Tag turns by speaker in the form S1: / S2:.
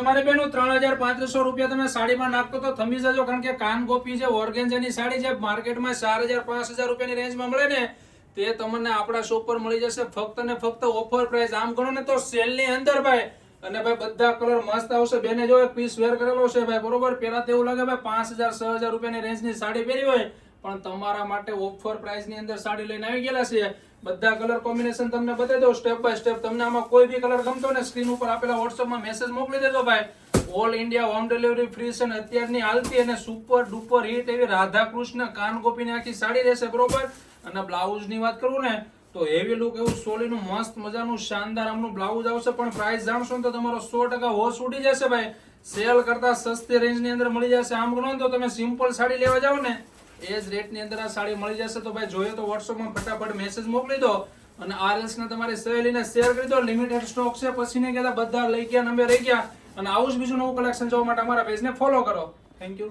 S1: તમારે બેનો 3500 રૂપિયા તમે સાડીમાં નાખતો તો થમી જજો, કારણ કે કાન ગોપી છે ઓર્ગેન્જાની સાડી જે માર્કેટમાં 4000-5000 રૂપિયાની રેન્જમાં મળે ને, તે તમને આપણા શોપ પર મળી જશે ફક્ત ને ફક્ત ઓફર પ્રાઇસ. આમ ગણો ને તો સેલની અંદર ભાઈ. અને ભાઈ બધા કલર મસ્ત આવશે. બેને જો એક પીસ વેર કરેલો છે ભાઈ, બરોબર. પેલા તો એવું લાગે ભાઈ 5000-6000 રૂપિયાની રેન્જની સાડી પહેરી હોય, પણ તમારા માટે ઓફર પ્રાઇસની અંદર સાડી લઈને આવી ગયેલા છે. બધા કલર કોમ્બિનેશન તમને બતાવી દઉં સ્ટેપ બાય સ્ટેપ. તમને આમાં કોઈ બી કલર ગમતો ને સ્ક્રીન ઉપર આપેલા વોટ્સઅપમાં મેસેજ મોકલી દેજો ભાઈ. All India home delivery free છે. અને અત્યારની હાલતી અને સુપર ડુપર હિટ એવી રાધા કૃષ્ણ કાન ગોપીની આખી સાડી રહેશે, બરોબર. અને બ્લાઉઝની વાત કરું ને તો હેવી લુક એવું સોલીનું મસ્ત મજાનું શાનદાર આમનું બ્લાઉઝ આવશે. પણ પ્રાઇસ જાણશો ને તો તમારો 100% હોશ ઉડી જશે ભાઈ. સેલ કરતા સસ્તી રેન્જની અંદર મળી જશે. આમ ગણો તો તમે સિમ્પલ સાડી લેવા જાવ ને એ જ રેટની અંદર આ સાડી મળી જશે. તો ભાઈ જોઈએ તો વોટ્સઅપમાં ફટાફટ મેસેજ મોકલી દો અને આ રીલ્સને તમારી સહેલીને શેર કરી દો. લિમિટેડ સ્ટોક છે, પછી નહીં કહેતા બધા લઈ ગયા નંબર રહી ગયા. અને આવું જ બીજું નવું કલેક્શન જોવા માટે અમારા પેજને ફોલો કરો. Thank you.